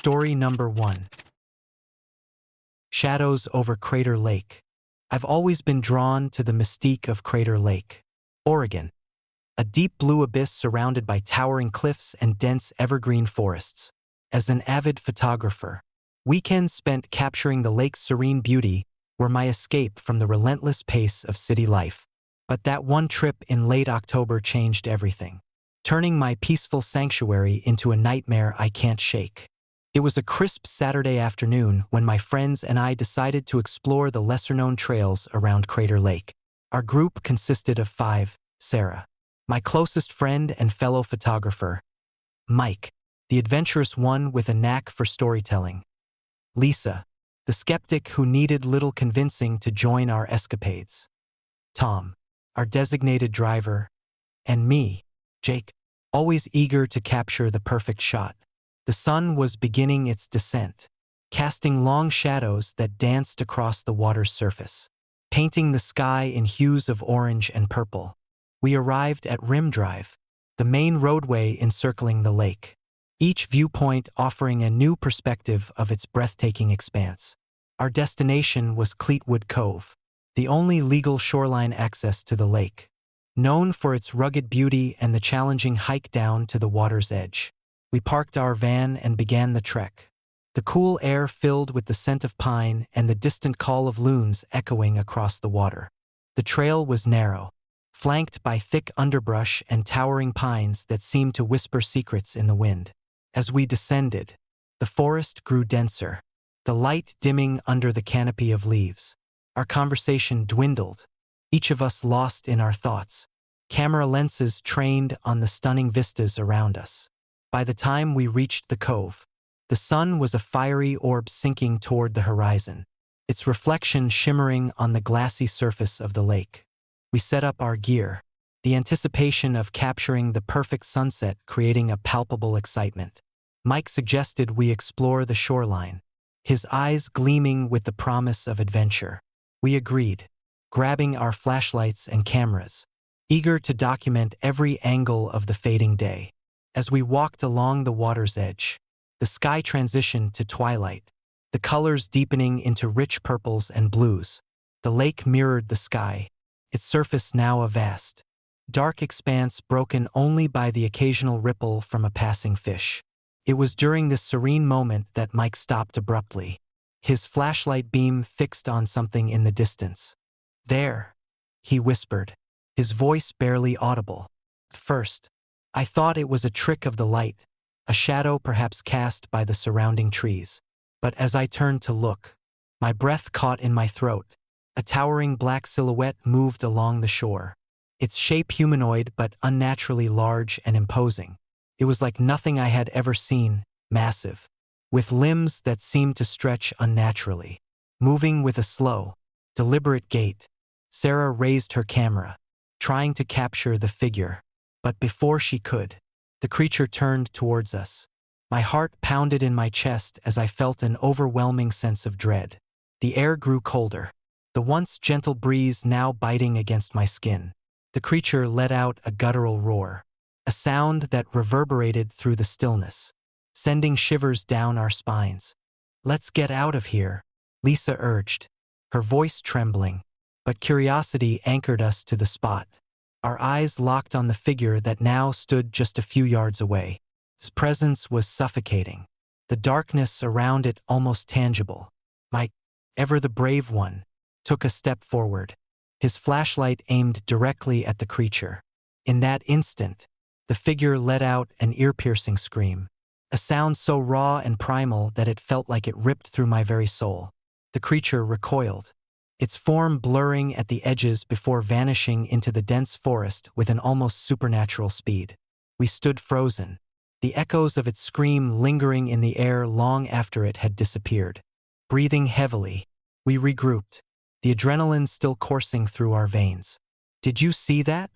Story number 1. Shadows over Crater Lake. I've always been drawn to the mystique of Crater Lake, Oregon, a deep blue abyss surrounded by towering cliffs and dense evergreen forests. As an avid photographer, weekends spent capturing the lake's serene beauty were my escape from the relentless pace of city life. But that one trip in late October changed everything, turning my peaceful sanctuary into a nightmare I can't shake. It was a crisp Saturday afternoon when my friends and I decided to explore the lesser-known trails around Crater Lake. Our group consisted of 5: Sarah, my closest friend and fellow photographer; Mike, the adventurous one with a knack for storytelling; Lisa, the skeptic who needed little convincing to join our escapades; Tom, our designated driver; and me, Jake, always eager to capture the perfect shot. The sun was beginning its descent, casting long shadows that danced across the water's surface, painting the sky in hues of orange and purple. We arrived at Rim Drive, the main roadway encircling the lake, each viewpoint offering a new perspective of its breathtaking expanse. Our destination was Cleetwood Cove, the only legal shoreline access to the lake, known for its rugged beauty and the challenging hike down to the water's edge. We parked our van and began the trek, the cool air filled with the scent of pine and the distant call of loons echoing across the water. The trail was narrow, flanked by thick underbrush and towering pines that seemed to whisper secrets in the wind. As we descended, the forest grew denser, the light dimming under the canopy of leaves. Our conversation dwindled, each of us lost in our thoughts, camera lenses trained on the stunning vistas around us. By the time we reached the cove, the sun was a fiery orb sinking toward the horizon, its reflection shimmering on the glassy surface of the lake. We set up our gear, the anticipation of capturing the perfect sunset creating a palpable excitement. Mike suggested we explore the shoreline, his eyes gleaming with the promise of adventure. We agreed, grabbing our flashlights and cameras, eager to document every angle of the fading day. As we walked along the water's edge, the sky transitioned to twilight, the colors deepening into rich purples and blues. The lake mirrored the sky, its surface now a vast, dark expanse broken only by the occasional ripple from a passing fish. It was during this serene moment that Mike stopped abruptly, his flashlight beam fixed on something in the distance. "There," he whispered, his voice barely audible. At first, I thought it was a trick of the light, a shadow perhaps cast by the surrounding trees. But as I turned to look, my breath caught in my throat. A towering black silhouette moved along the shore, its shape humanoid but unnaturally large and imposing. It was like nothing I had ever seen, massive, with limbs that seemed to stretch unnaturally. Moving with a slow, deliberate gait, Sarah raised her camera, trying to capture the figure. But before she could, the creature turned towards us. My heart pounded in my chest as I felt an overwhelming sense of dread. The air grew colder, the once gentle breeze now biting against my skin. The creature let out a guttural roar, a sound that reverberated through the stillness, sending shivers down our spines. "Let's get out of here," Lisa urged, her voice trembling, but curiosity anchored us to the spot. Our eyes locked on the figure that now stood just a few yards away. Its presence was suffocating, the darkness around it almost tangible. Mike, ever the brave one, took a step forward, his flashlight aimed directly at the creature. In that instant, the figure let out an ear-piercing scream, a sound so raw and primal that it felt like it ripped through my very soul. The creature recoiled, its form blurring at the edges before vanishing into the dense forest with an almost supernatural speed. We stood frozen, the echoes of its scream lingering in the air long after it had disappeared. Breathing heavily, we regrouped, the adrenaline still coursing through our veins. "Did you see that?"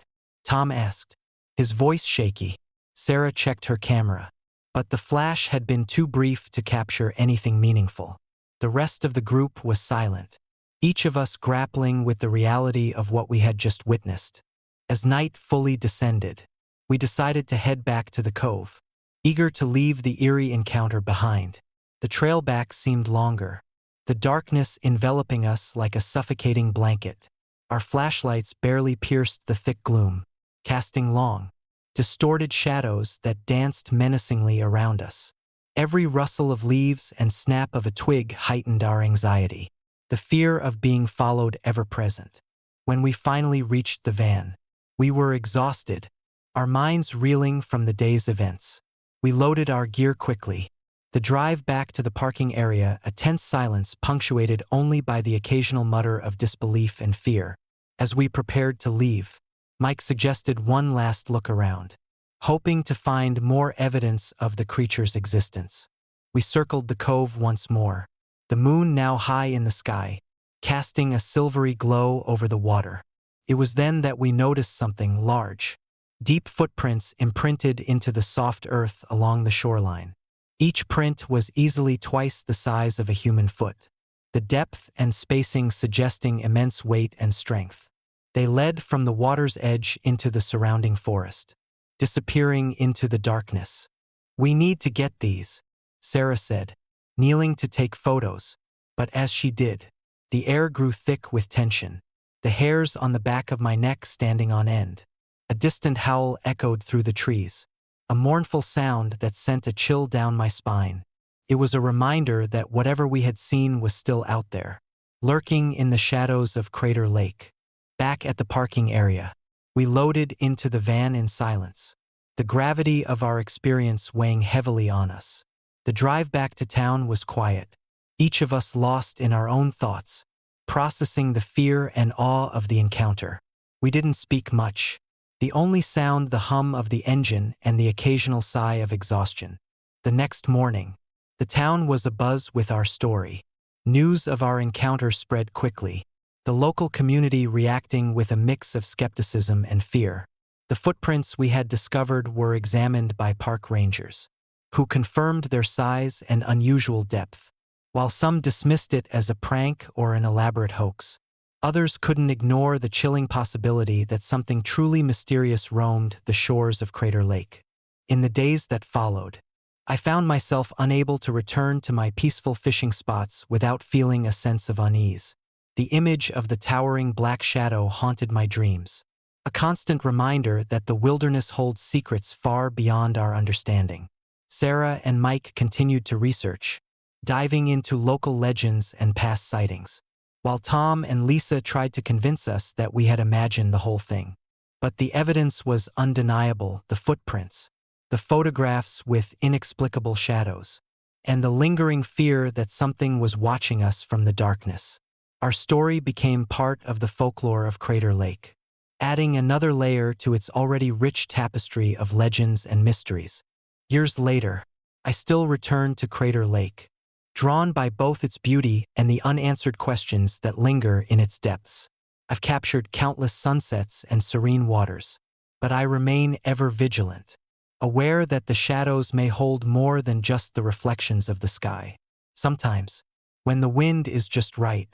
Tom asked, his voice shaky. Sarah checked her camera, but the flash had been too brief to capture anything meaningful. The rest of the group was silent, each of us grappling with the reality of what we had just witnessed. As night fully descended, we decided to head back to the cove, eager to leave the eerie encounter behind. The trail back seemed longer, the darkness enveloping us like a suffocating blanket. Our flashlights barely pierced the thick gloom, casting long, distorted shadows that danced menacingly around us. Every rustle of leaves and snap of a twig heightened our anxiety, the fear of being followed ever present. When we finally reached the van, we were exhausted, our minds reeling from the day's events. We loaded our gear quickly. The drive back to the parking area, a tense silence punctuated only by the occasional mutter of disbelief and fear. As we prepared to leave, Mike suggested one last look around, hoping to find more evidence of the creature's existence. We circled the cove once more, the moon now high in the sky, casting a silvery glow over the water. It was then that we noticed something large, deep footprints imprinted into the soft earth along the shoreline. Each print was easily twice the size of a human foot, the depth and spacing suggesting immense weight and strength. They led from the water's edge into the surrounding forest, disappearing into the darkness. "We need to get these," Sarah said, kneeling to take photos, but as she did, the air grew thick with tension, the hairs on the back of my neck standing on end. A distant howl echoed through the trees, a mournful sound that sent a chill down my spine. It was a reminder that whatever we had seen was still out there, lurking in the shadows of Crater Lake. Back at the parking area, we loaded into the van in silence, the gravity of our experience weighing heavily on us. The drive back to town was quiet, each of us lost in our own thoughts, processing the fear and awe of the encounter. We didn't speak much, the only sound the hum of the engine and the occasional sigh of exhaustion. The next morning, the town was abuzz with our story. News of our encounter spread quickly, the local community reacting with a mix of skepticism and fear. The footprints we had discovered were examined by park rangers, who confirmed their size and unusual depth. While some dismissed it as a prank or an elaborate hoax, others couldn't ignore the chilling possibility that something truly mysterious roamed the shores of Crater Lake. In the days that followed, I found myself unable to return to my peaceful fishing spots without feeling a sense of unease. The image of the towering black shadow haunted my dreams, a constant reminder that the wilderness holds secrets far beyond our understanding. Sarah and Mike continued to research, diving into local legends and past sightings, while Tom and Lisa tried to convince us that we had imagined the whole thing. But the evidence was undeniable: the footprints, the photographs with inexplicable shadows, and the lingering fear that something was watching us from the darkness. Our story became part of the folklore of Crater Lake, adding another layer to its already rich tapestry of legends and mysteries. Years later, I still return to Crater Lake, drawn by both its beauty and the unanswered questions that linger in its depths. I've captured countless sunsets and serene waters, but I remain ever vigilant, aware that the shadows may hold more than just the reflections of the sky. Sometimes, when the wind is just right,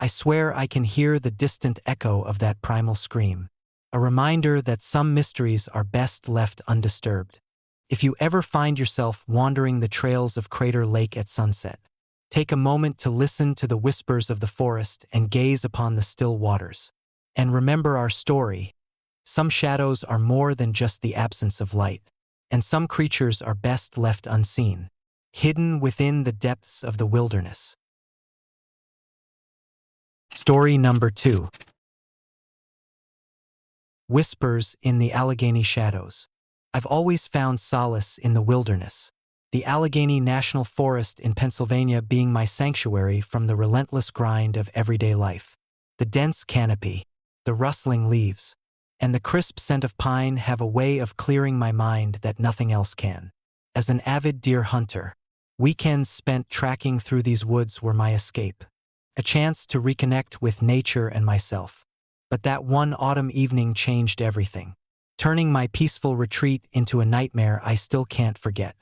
I swear I can hear the distant echo of that primal scream, a reminder that some mysteries are best left undisturbed. If you ever find yourself wandering the trails of Crater Lake at sunset, take a moment to listen to the whispers of the forest and gaze upon the still waters. And remember our story: some shadows are more than just the absence of light, and some creatures are best left unseen, hidden within the depths of the wilderness. Story number 2. Whispers in the Allegheny Shadows. I've always found solace in the wilderness, the Allegheny National Forest in Pennsylvania being my sanctuary from the relentless grind of everyday life. The dense canopy, the rustling leaves, and the crisp scent of pine have a way of clearing my mind that nothing else can. As an avid deer hunter, weekends spent tracking through these woods were my escape, a chance to reconnect with nature and myself. But that one autumn evening changed everything, turning my peaceful retreat into a nightmare I still can't forget.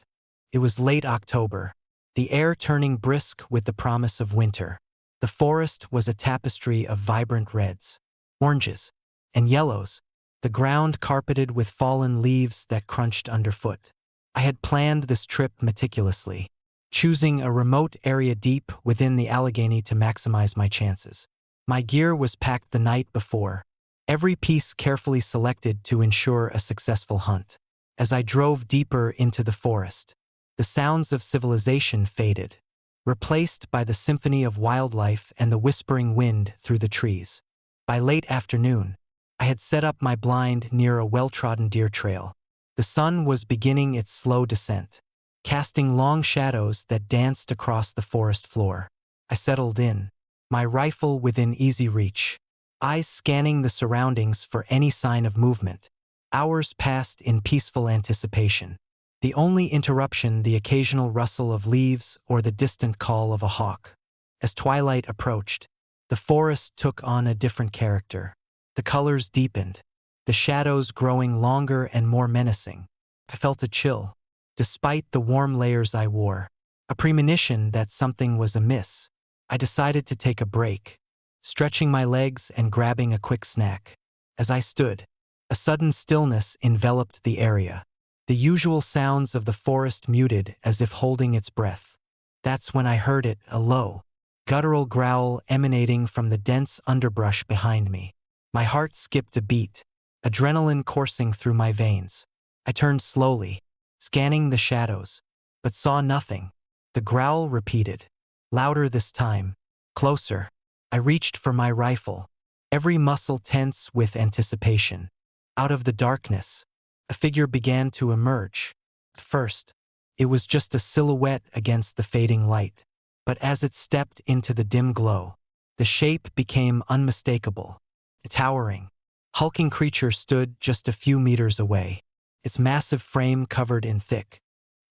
It was late October, the air turning brisk with the promise of winter. The forest was a tapestry of vibrant reds, oranges, and yellows, the ground carpeted with fallen leaves that crunched underfoot. I had planned this trip meticulously, choosing a remote area deep within the Allegheny to maximize my chances. My gear was packed the night before, every piece carefully selected to ensure a successful hunt. As I drove deeper into the forest, the sounds of civilization faded, replaced by the symphony of wildlife and the whispering wind through the trees. By late afternoon, I had set up my blind near a well-trodden deer trail. The sun was beginning its slow descent, casting long shadows that danced across the forest floor. I settled in, my rifle within easy reach, eyes scanning the surroundings for any sign of movement. Hours passed in peaceful anticipation, the only interruption the occasional rustle of leaves or the distant call of a hawk. As twilight approached, the forest took on a different character. The colors deepened, the shadows growing longer and more menacing. I felt a chill, despite the warm layers I wore, a premonition that something was amiss. I decided to take a break, stretching my legs and grabbing a quick snack. As I stood, a sudden stillness enveloped the area, the usual sounds of the forest muted as if holding its breath. That's when I heard it, a low, guttural growl emanating from the dense underbrush behind me. My heart skipped a beat, adrenaline coursing through my veins. I turned slowly, scanning the shadows, but saw nothing. The growl repeated, louder this time, closer. I reached for my rifle, every muscle tense with anticipation. Out of the darkness, a figure began to emerge. At first, it was just a silhouette against the fading light, but as it stepped into the dim glow, the shape became unmistakable. A towering, hulking creature stood just a few meters away, its massive frame covered in thick,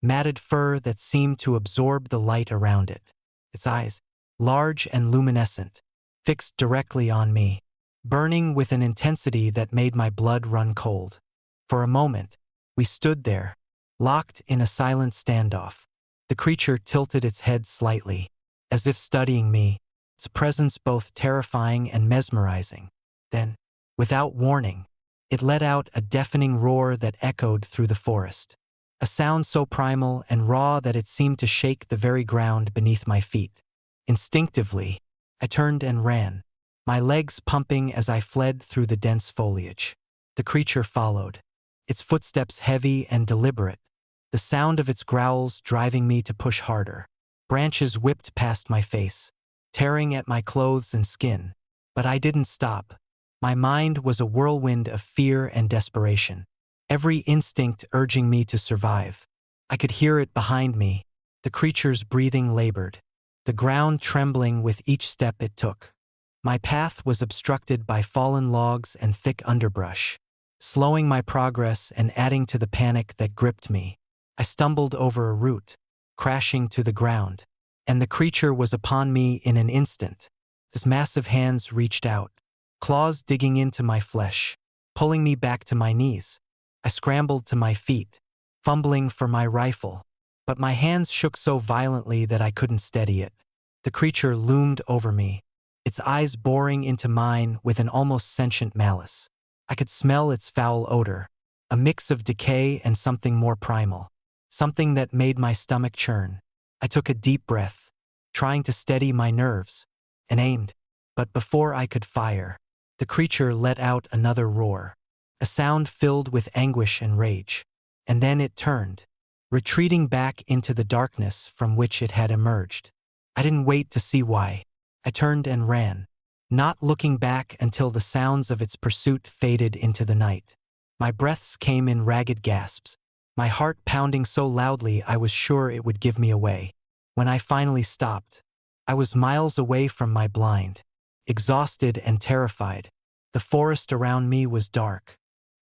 matted fur that seemed to absorb the light around it. Its eyes, large and luminescent, fixed directly on me, burning with an intensity that made my blood run cold. For a moment, we stood there, locked in a silent standoff. The creature tilted its head slightly, as if studying me, its presence both terrifying and mesmerizing. Then, without warning, it let out a deafening roar that echoed through the forest, a sound so primal and raw that it seemed to shake the very ground beneath my feet. Instinctively, I turned and ran, my legs pumping as I fled through the dense foliage. The creature followed, its footsteps heavy and deliberate, the sound of its growls driving me to push harder. Branches whipped past my face, tearing at my clothes and skin, but I didn't stop. My mind was a whirlwind of fear and desperation, every instinct urging me to survive. I could hear it behind me, the creature's breathing labored, the ground trembling with each step it took. My path was obstructed by fallen logs and thick underbrush, slowing my progress and adding to the panic that gripped me. I stumbled over a root, crashing to the ground, and the creature was upon me in an instant. Its massive hands reached out, claws digging into my flesh, pulling me back to my knees. I scrambled to my feet, fumbling for my rifle, but my hands shook so violently that I couldn't steady it. The creature loomed over me, its eyes boring into mine with an almost sentient malice. I could smell its foul odor, a mix of decay and something more primal, something that made my stomach churn. I took a deep breath, trying to steady my nerves, and aimed, but before I could fire, the creature let out another roar, a sound filled with anguish and rage. And then it turned, retreating back into the darkness from which it had emerged. I didn't wait to see why. I turned and ran, not looking back until the sounds of its pursuit faded into the night. My breaths came in ragged gasps, my heart pounding so loudly I was sure it would give me away. When I finally stopped, I was miles away from my blind, exhausted and terrified. The forest around me was dark,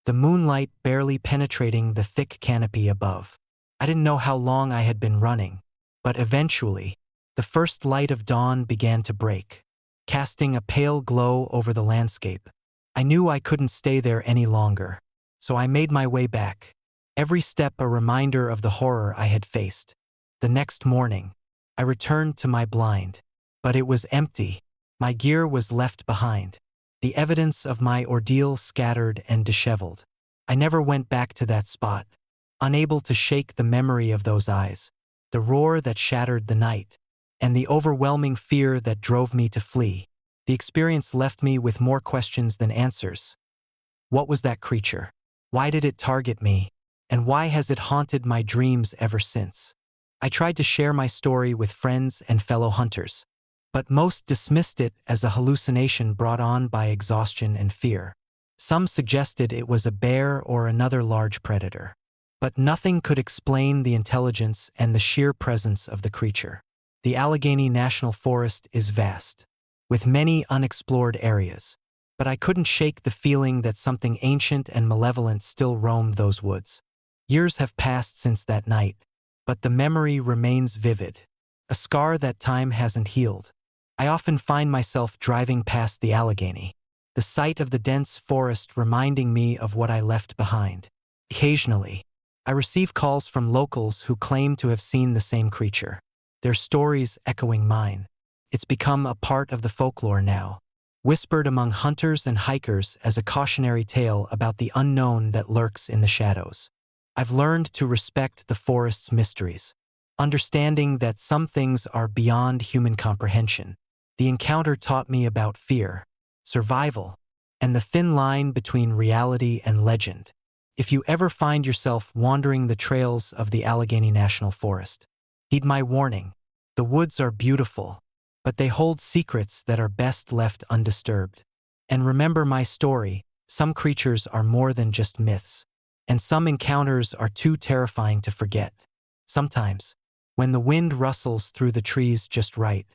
the moonlight barely penetrating the thick canopy above. I didn't know how long I had been running, but eventually, the first light of dawn began to break, casting a pale glow over the landscape. I knew I couldn't stay there any longer, so I made my way back, every step a reminder of the horror I had faced. The next morning, I returned to my blind, but it was empty. My gear was left behind, the evidence of my ordeal scattered and disheveled. I never went back to that spot, unable to shake the memory of those eyes, the roar that shattered the night, and the overwhelming fear that drove me to flee. The experience left me with more questions than answers. What was that creature? Why did it target me? And why has it haunted my dreams ever since? I tried to share my story with friends and fellow hunters, but most dismissed it as a hallucination brought on by exhaustion and fear. Some suggested it was a bear or another large predator, but nothing could explain the intelligence and the sheer presence of the creature. The Allegheny National Forest is vast, with many unexplored areas, but I couldn't shake the feeling that something ancient and malevolent still roamed those woods. Years have passed since that night, but the memory remains vivid, a scar that time hasn't healed. I often find myself driving past the Allegheny, the sight of the dense forest reminding me of what I left behind. Occasionally, I receive calls from locals who claim to have seen the same creature, their stories echoing mine. It's become a part of the folklore now, whispered among hunters and hikers as a cautionary tale about the unknown that lurks in the shadows. I've learned to respect the forest's mysteries, understanding that some things are beyond human comprehension. The encounter taught me about fear, survival, and the thin line between reality and legend. If you ever find yourself wandering the trails of the Allegheny National Forest, heed my warning. The woods are beautiful, but they hold secrets that are best left undisturbed. And remember my story, some creatures are more than just myths, and some encounters are too terrifying to forget. Sometimes, when the wind rustles through the trees just right,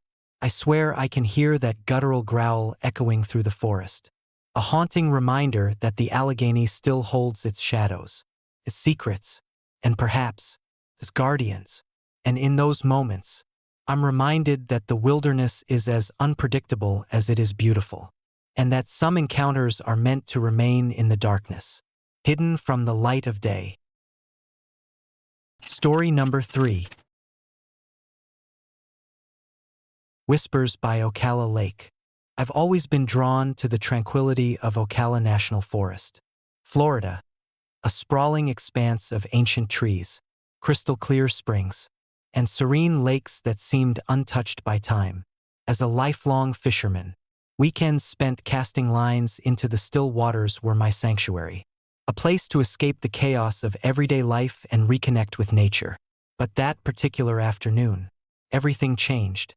I swear I can hear that guttural growl echoing through the forest, a haunting reminder that the Allegheny still holds its shadows, its secrets, and perhaps its guardians. And in those moments, I'm reminded that the wilderness is as unpredictable as it is beautiful, and that some encounters are meant to remain in the darkness, hidden from the light of day. Story number 3. Whispers by Ocala Lake. I've always been drawn to the tranquility of Ocala National Forest, Florida, a sprawling expanse of ancient trees, crystal clear springs, and serene lakes that seemed untouched by time. As a lifelong fisherman, weekends spent casting lines into the still waters were my sanctuary, a place to escape the chaos of everyday life and reconnect with nature. But that particular afternoon, everything changed.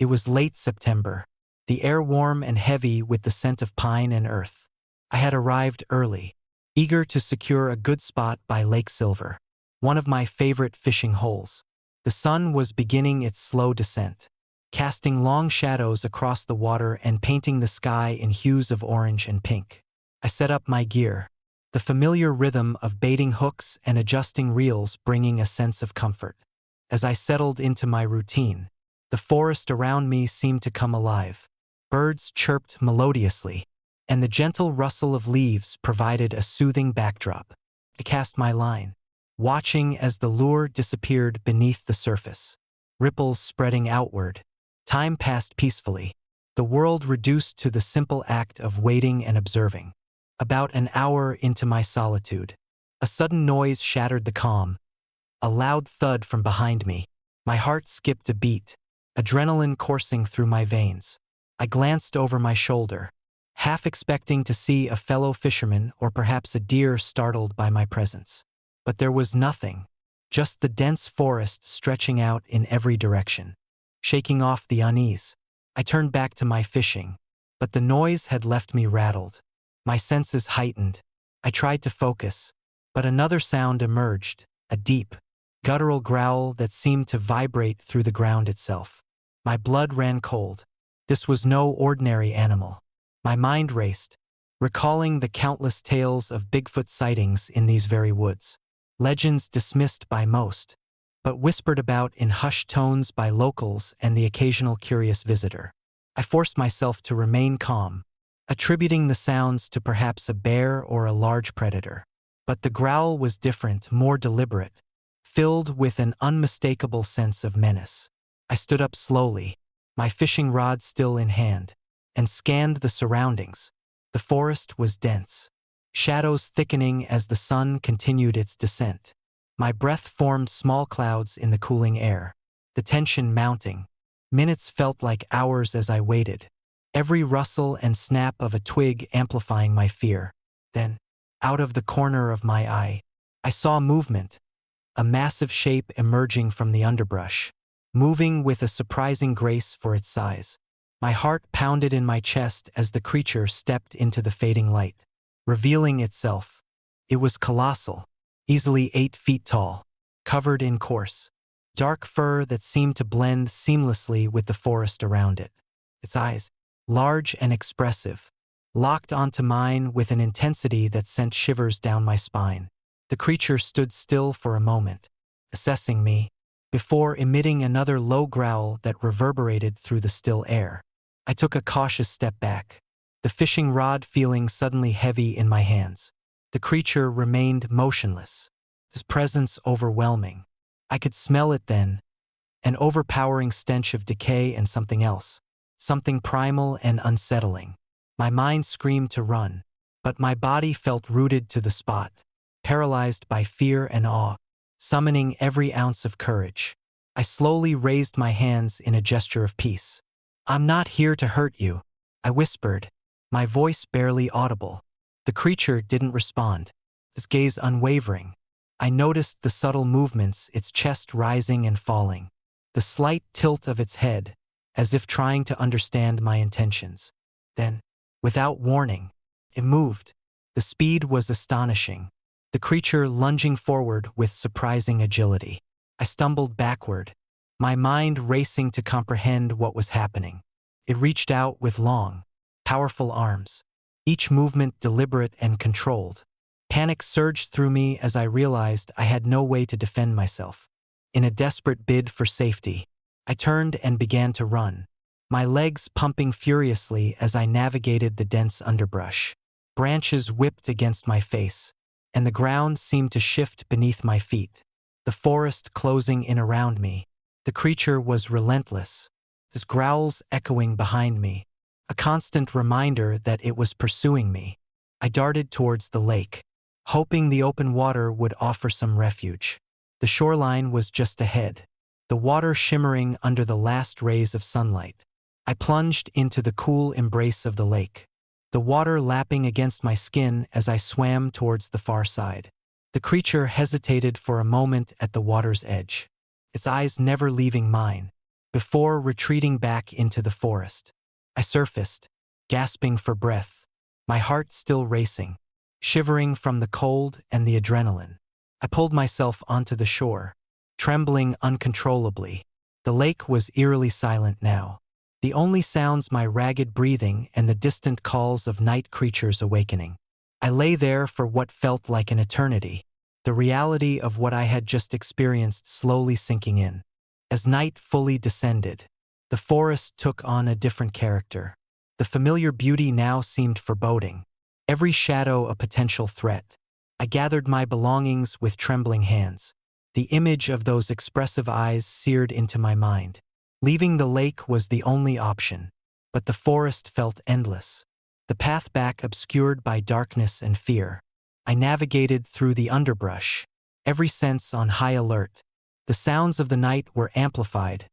It was late September, the air warm and heavy with the scent of pine and earth. I had arrived early, eager to secure a good spot by Lake Silver, one of my favorite fishing holes. The sun was beginning its slow descent, casting long shadows across the water and painting the sky in hues of orange and pink. I set up my gear, the familiar rhythm of baiting hooks and adjusting reels bringing a sense of comfort. As I settled into my routine, the forest around me seemed to come alive. Birds chirped melodiously, and the gentle rustle of leaves provided a soothing backdrop. I cast my line, watching as the lure disappeared beneath the surface, ripples spreading outward. Time passed peacefully, the world reduced to the simple act of waiting and observing. About an hour into my solitude, a sudden noise shattered the calm, a loud thud from behind me. My heart skipped a beat, adrenaline coursing through my veins. I glanced over my shoulder, half expecting to see a fellow fisherman or perhaps a deer startled by my presence. But there was nothing, just the dense forest stretching out in every direction. Shaking off the unease, I turned back to my fishing, but the noise had left me rattled. My senses heightened. I tried to focus, but another sound emerged, a deep, guttural growl that seemed to vibrate through the ground itself. My blood ran cold. This was no ordinary animal. My mind raced, recalling the countless tales of Bigfoot sightings in these very woods. Legends dismissed by most, but whispered about in hushed tones by locals and the occasional curious visitor. I forced myself to remain calm, attributing the sounds to perhaps a bear or a large predator. But the growl was different, more deliberate, filled with an unmistakable sense of menace. I stood up slowly, my fishing rod still in hand, and scanned the surroundings. The forest was dense, shadows thickening as the sun continued its descent. My breath formed small clouds in the cooling air, the tension mounting. Minutes felt like hours as I waited, every rustle and snap of a twig amplifying my fear. Then, out of the corner of my eye, I saw movement, a massive shape emerging from the underbrush, moving with a surprising grace for its size. My heart pounded in my chest as the creature stepped into the fading light, revealing itself. It was colossal, easily 8 feet tall, covered in coarse, dark fur that seemed to blend seamlessly with the forest around it. Its eyes, large and expressive, locked onto mine with an intensity that sent shivers down my spine. The creature stood still for a moment, assessing me, before emitting another low growl that reverberated through the still air. I took a cautious step back, the fishing rod feeling suddenly heavy in my hands. The creature remained motionless, his presence overwhelming. I could smell it then, an overpowering stench of decay and something else, something primal and unsettling. My mind screamed to run, but my body felt rooted to the spot, paralyzed by fear and awe, summoning every ounce of courage. I slowly raised my hands in a gesture of peace. "I'm not here to hurt you," I whispered, my voice barely audible. The creature didn't respond, its gaze unwavering. I noticed the subtle movements, its chest rising and falling, the slight tilt of its head, as if trying to understand my intentions. Then, without warning, it moved. The speed was astonishing, the creature lunging forward with surprising agility. I stumbled backward, my mind racing to comprehend what was happening. It reached out with long, powerful arms, each movement deliberate and controlled. Panic surged through me as I realized I had no way to defend myself. In a desperate bid for safety, I turned and began to run, my legs pumping furiously as I navigated the dense underbrush. Branches whipped against my face, and the ground seemed to shift beneath my feet, the forest closing in around me. The creature was relentless, its growls echoing behind me, a constant reminder that it was pursuing me. I darted towards the lake, hoping the open water would offer some refuge. The shoreline was just ahead, the water shimmering under the last rays of sunlight. I plunged into the cool embrace of the lake, the water lapping against my skin as I swam towards the far side. The creature hesitated for a moment at the water's edge, its eyes never leaving mine, before retreating back into the forest. I surfaced, gasping for breath, my heart still racing, shivering from the cold and the adrenaline. I pulled myself onto the shore, trembling uncontrollably. The lake was eerily silent now, the only sounds my ragged breathing and the distant calls of night creatures awakening. I lay there for what felt like an eternity, the reality of what I had just experienced slowly sinking in. As night fully descended, the forest took on a different character. The familiar beauty now seemed foreboding, every shadow a potential threat. I gathered my belongings with trembling hands, the image of those expressive eyes seared into my mind. Leaving the lake was the only option, but the forest felt endless, the path back obscured by darkness and fear. I navigated through the underbrush, every sense on high alert. The sounds of the night were amplified,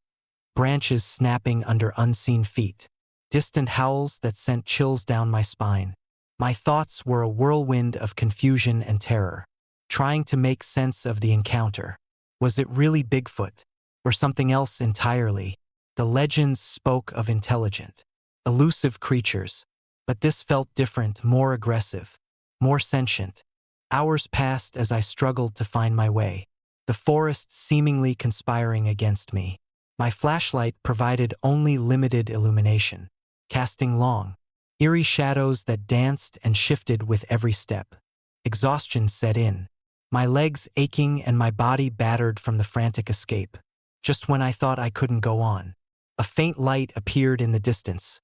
branches snapping under unseen feet, distant howls that sent chills down my spine. My thoughts were a whirlwind of confusion and terror, trying to make sense of the encounter. Was it really Bigfoot, or something else entirely? The legends spoke of intelligent, elusive creatures, but this felt different, more aggressive, more sentient. Hours passed as I struggled to find my way, the forest seemingly conspiring against me. My flashlight provided only limited illumination, casting long, eerie shadows that danced and shifted with every step. Exhaustion set in, my legs aching and my body battered from the frantic escape. Just when I thought I couldn't go on, a faint light appeared in the distance,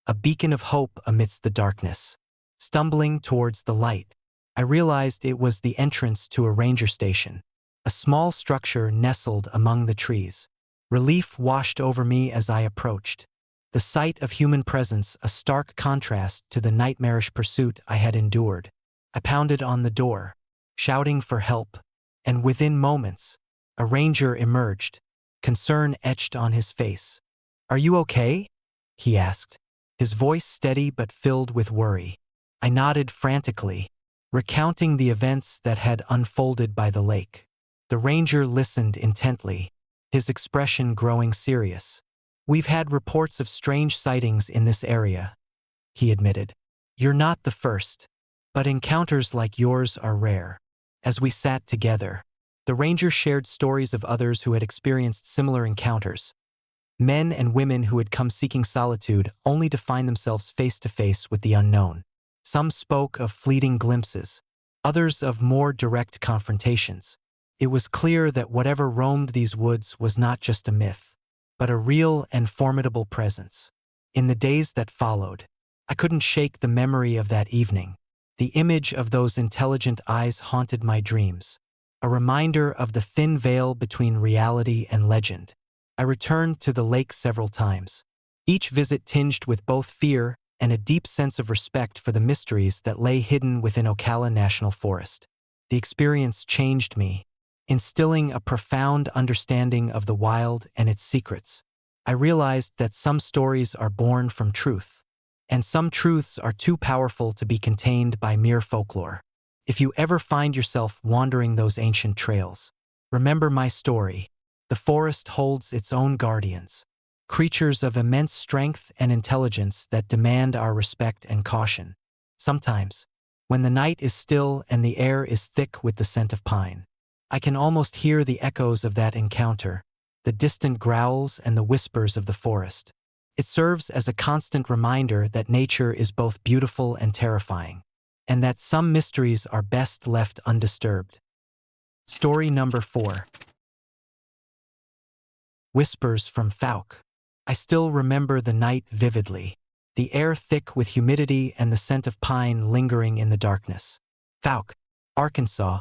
a beacon of hope amidst the darkness. Stumbling towards the light, I realized it was the entrance to a ranger station, a small structure nestled among the trees. Relief washed over me as I approached, the sight of human presence a stark contrast to the nightmarish pursuit I had endured. I pounded on the door, shouting for help, and within moments, a ranger emerged, concern etched on his face. "Are you okay?" he asked, his voice steady but filled with worry. I nodded frantically, recounting the events that had unfolded by the lake. The ranger listened intently, his expression growing serious. "We've had reports of strange sightings in this area," he admitted. "You're not the first, but encounters like yours are rare." As we sat together, the ranger shared stories of others who had experienced similar encounters, men and women who had come seeking solitude only to find themselves face to face with the unknown. Some spoke of fleeting glimpses, others of more direct confrontations. It was clear that whatever roamed these woods was not just a myth, but a real and formidable presence. In the days that followed, I couldn't shake the memory of that evening. The image of those intelligent eyes haunted my dreams, a reminder of the thin veil between reality and legend. I returned to the lake several times, each visit tinged with both fear and a deep sense of respect for the mysteries that lay hidden within Ocala National Forest. The experience changed me, instilling a profound understanding of the wild and its secrets. I realized that some stories are born from truth, and some truths are too powerful to be contained by mere folklore. If you ever find yourself wandering those ancient trails, remember my story. The forest holds its own guardians, creatures of immense strength and intelligence that demand our respect and caution. Sometimes, when the night is still and the air is thick with the scent of pine, I can almost hear the echoes of that encounter, the distant growls and the whispers of the forest. It serves as a constant reminder that nature is both beautiful and terrifying, and that some mysteries are best left undisturbed. Story number 4. Whispers from Fouke. I still remember the night vividly, the air thick with humidity and the scent of pine lingering in the darkness. Fouke, Arkansas,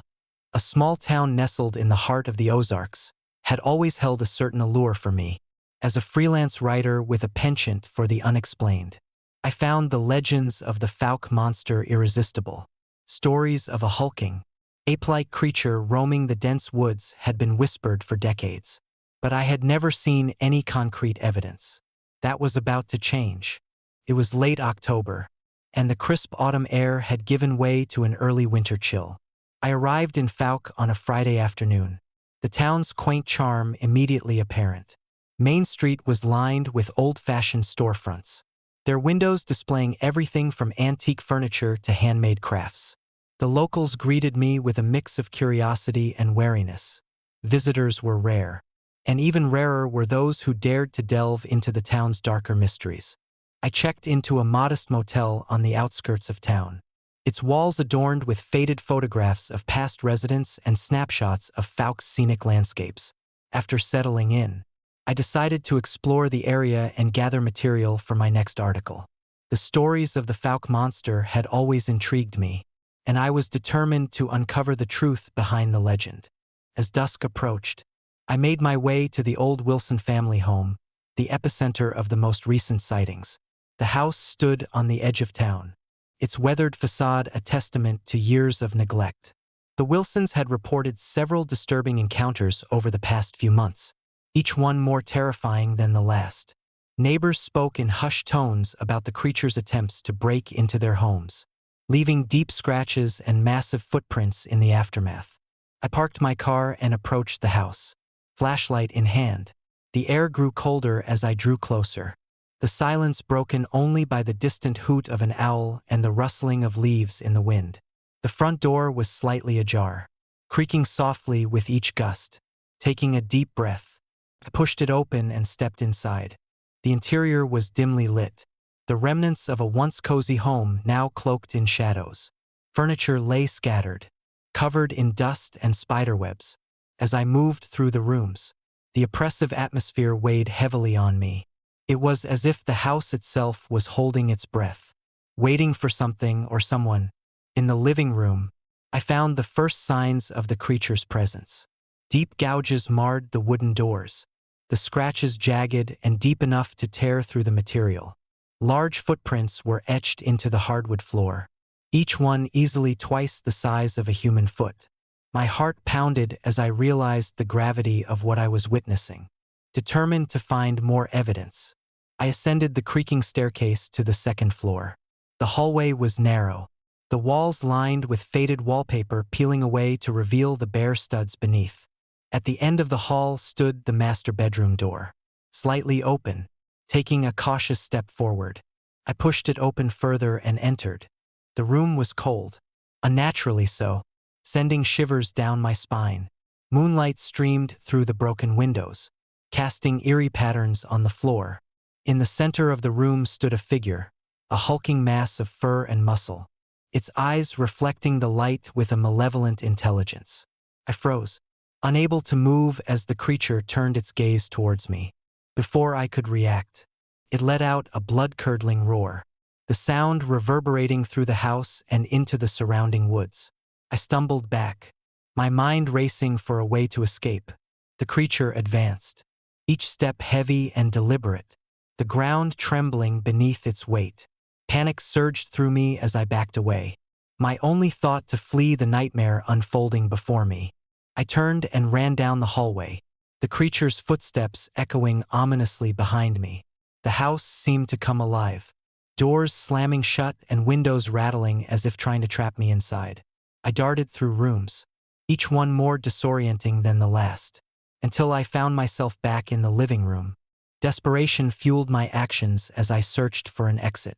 a small town nestled in the heart of the Ozarks, had always held a certain allure for me. As a freelance writer with a penchant for the unexplained, I found the legends of the Fouke monster irresistible. Stories of a hulking, ape-like creature roaming the dense woods had been whispered for decades, but I had never seen any concrete evidence. That was about to change. It was late October, and the crisp autumn air had given way to an early winter chill. I arrived in Fouke on a Friday afternoon, the town's quaint charm immediately apparent. Main Street was lined with old-fashioned storefronts, their windows displaying everything from antique furniture to handmade crafts. The locals greeted me with a mix of curiosity and wariness. Visitors were rare, and even rarer were those who dared to delve into the town's darker mysteries. I checked into a modest motel on the outskirts of town, its walls adorned with faded photographs of past residents and snapshots of Fouke's scenic landscapes. After settling in, I decided to explore the area and gather material for my next article. The stories of the Fouke monster had always intrigued me, and I was determined to uncover the truth behind the legend. As dusk approached, I made my way to the old Wilson family home, the epicenter of the most recent sightings. The house stood on the edge of town, its weathered facade a testament to years of neglect. The Wilsons had reported several disturbing encounters over the past few months, each one more terrifying than the last. Neighbors spoke in hushed tones about the creature's attempts to break into their homes, leaving deep scratches and massive footprints in the aftermath. I parked my car and approached the house, flashlight in hand. The air grew colder as I drew closer, the silence broken only by the distant hoot of an owl and the rustling of leaves in the wind. The front door was slightly ajar, creaking softly with each gust. Taking a deep breath, I pushed it open and stepped inside. The interior was dimly lit, the remnants of a once cozy home now cloaked in shadows. Furniture lay scattered, covered in dust and spiderwebs. As I moved through the rooms, the oppressive atmosphere weighed heavily on me. It was as if the house itself was holding its breath, waiting for something or someone. In the living room, I found the first signs of the creature's presence. Deep gouges marred the wooden doors, the scratches jagged and deep enough to tear through the material. Large footprints were etched into the hardwood floor, each one easily twice the size of a human foot. My heart pounded as I realized the gravity of what I was witnessing. Determined to find more evidence, I ascended the creaking staircase to the second floor. The hallway was narrow, the walls lined with faded wallpaper peeling away to reveal the bare studs beneath. At the end of the hall stood the master bedroom door, slightly open. Taking a cautious step forward, I pushed it open further and entered. The room was cold, unnaturally so, sending shivers down my spine. Moonlight streamed through the broken windows, casting eerie patterns on the floor. In the center of the room stood a figure, a hulking mass of fur and muscle, its eyes reflecting the light with a malevolent intelligence. I froze, unable to move as the creature turned its gaze towards me. Before I could react, it let out a blood-curdling roar, the sound reverberating through the house and into the surrounding woods. I stumbled back, my mind racing for a way to escape. The creature advanced, each step heavy and deliberate, the ground trembling beneath its weight. Panic surged through me as I backed away, my only thought to flee the nightmare unfolding before me. I turned and ran down the hallway, the creature's footsteps echoing ominously behind me. The house seemed to come alive, doors slamming shut and windows rattling as if trying to trap me inside. I darted through rooms, each one more disorienting than the last, until I found myself back in the living room. Desperation fueled my actions as I searched for an exit.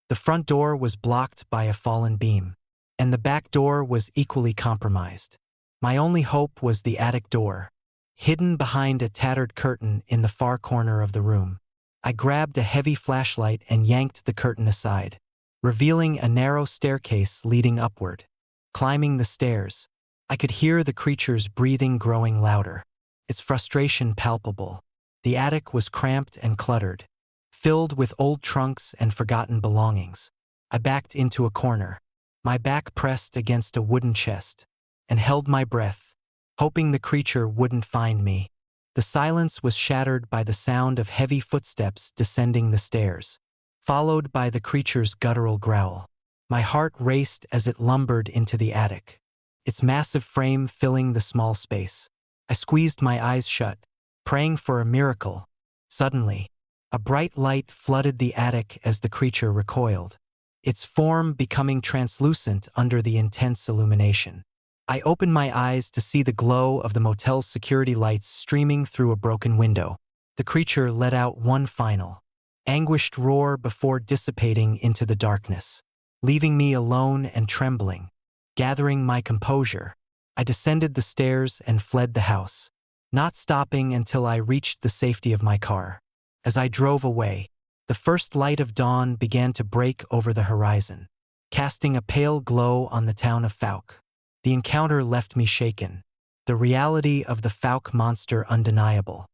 The front door was blocked by a fallen beam, and the back door was equally compromised. My only hope was the attic door, hidden behind a tattered curtain in the far corner of the room. I grabbed a heavy flashlight and yanked the curtain aside, revealing a narrow staircase leading upward. Climbing the stairs, I could hear the creature's breathing growing louder, its frustration palpable. The attic was cramped and cluttered, filled with old trunks and forgotten belongings. I backed into a corner, my back pressed against a wooden chest, and held my breath, hoping the creature wouldn't find me. The silence was shattered by the sound of heavy footsteps descending the stairs, followed by the creature's guttural growl. My heart raced as it lumbered into the attic, its massive frame filling the small space. I squeezed my eyes shut, praying for a miracle. Suddenly, a bright light flooded the attic as the creature recoiled, its form becoming translucent under the intense illumination. I opened my eyes to see the glow of the motel's security lights streaming through a broken window. The creature let out one final, anguished roar before dissipating into the darkness, leaving me alone and trembling. Gathering my composure, I descended the stairs and fled the house, not stopping until I reached the safety of my car. As I drove away, the first light of dawn began to break over the horizon, casting a pale glow on the town of Fouke. The encounter left me shaken, the reality of the Fouke monster undeniable.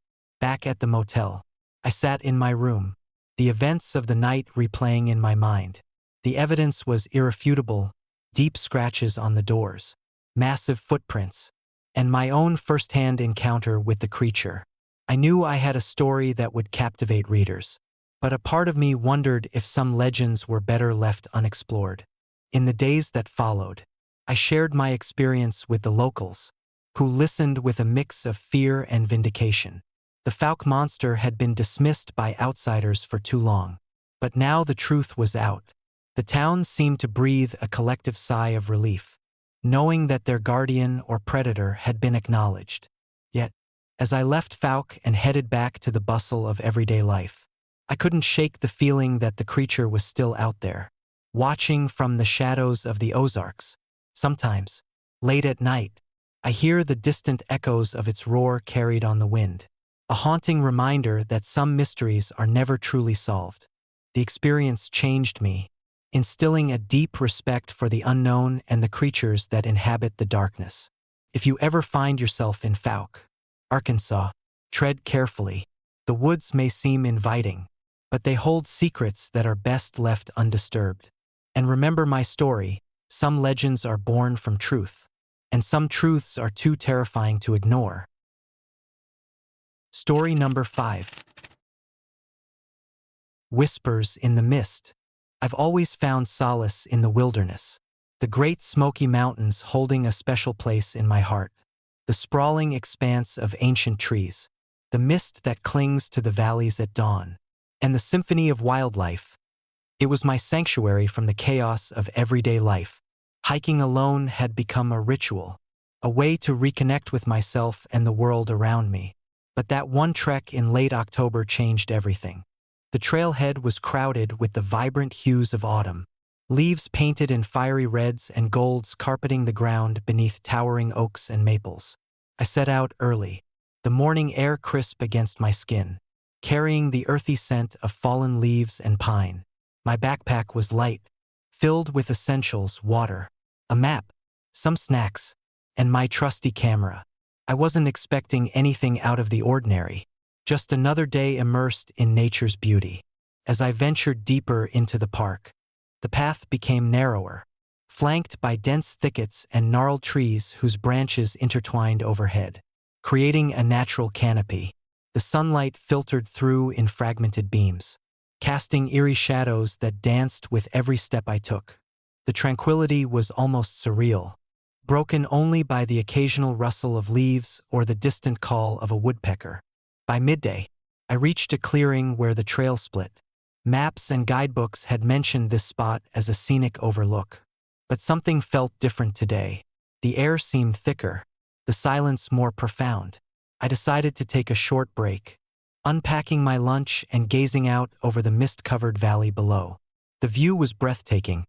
Back at the motel, I sat in my room, the events of the night replaying in my mind. The evidence was irrefutable: deep scratches on the doors, massive footprints, and my own first-hand encounter with the creature. I knew I had a story that would captivate readers, but a part of me wondered if some legends were better left unexplored. In the days that followed, I shared my experience with the locals, who listened with a mix of fear and vindication. The Fouke monster had been dismissed by outsiders for too long, but now the truth was out. The town seemed to breathe a collective sigh of relief, knowing that their guardian or predator had been acknowledged. Yet, as I left Fouke and headed back to the bustle of everyday life, I couldn't shake the feeling that the creature was still out there, watching from the shadows of the Ozarks. Sometimes, late at night, I hear the distant echoes of its roar carried on the wind, a haunting reminder that some mysteries are never truly solved. The experience changed me, instilling a deep respect for the unknown and the creatures that inhabit the darkness. If you ever find yourself in Fouke, Arkansas, tread carefully. The woods may seem inviting, but they hold secrets that are best left undisturbed. And remember my story: some legends are born from truth, and some truths are too terrifying to ignore. Story number 5. Whispers in the Mist. I've always found solace in the wilderness. The the Great Smoky Mountains holding a special place in my heart, the sprawling expanse of ancient trees, the mist that clings to the valleys at dawn, and the symphony of wildlife. It was my sanctuary from the chaos of everyday life. Hiking alone had become a ritual, a way to reconnect with myself and the world around me. But that one trek in late October changed everything. The trailhead was crowded with the vibrant hues of autumn, leaves painted in fiery reds and golds carpeting the ground beneath towering oaks and maples. I set out early, the morning air crisp against my skin, carrying the earthy scent of fallen leaves and pine. My backpack was light, filled with essentials: water, a map, some snacks, and my trusty camera. I wasn't expecting anything out of the ordinary, just another day immersed in nature's beauty. As I ventured deeper into the park, the path became narrower, flanked by dense thickets and gnarled trees whose branches intertwined overhead, creating a natural canopy. The sunlight filtered through in fragmented beams, casting eerie shadows that danced with every step I took. The tranquility was almost surreal, broken only by the occasional rustle of leaves or the distant call of a woodpecker. By midday, I reached a clearing where the trail split. Maps and guidebooks had mentioned this spot as a scenic overlook. But something felt different today. The air seemed thicker, the silence more profound. I decided to take a short break, unpacking my lunch and gazing out over the mist-covered valley below. The view was breathtaking,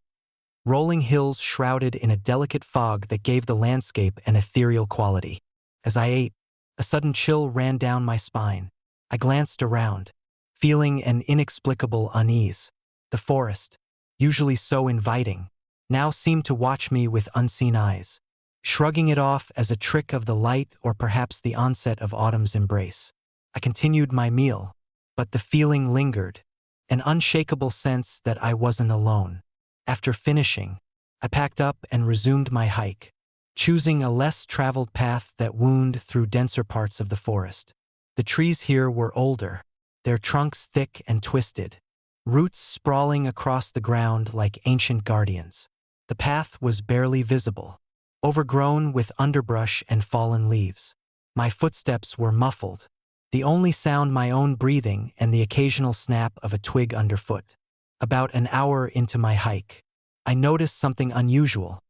rolling hills shrouded in a delicate fog that gave the landscape an ethereal quality. As I ate, a sudden chill ran down my spine. I glanced around, feeling an inexplicable unease. The forest, usually so inviting, now seemed to watch me with unseen eyes, shrugging it off as a trick of the light or perhaps the onset of autumn's embrace. I continued my meal, but the feeling lingered, an unshakable sense that I wasn't alone. After finishing, I packed up and resumed my hike, choosing a less traveled path that wound through denser parts of the forest. The trees here were older, their trunks thick and twisted, roots sprawling across the ground like ancient guardians. The path was barely visible, overgrown with underbrush and fallen leaves. My footsteps were muffled, the only sound my own breathing and the occasional snap of a twig underfoot. About an hour into my hike, I noticed something unusual: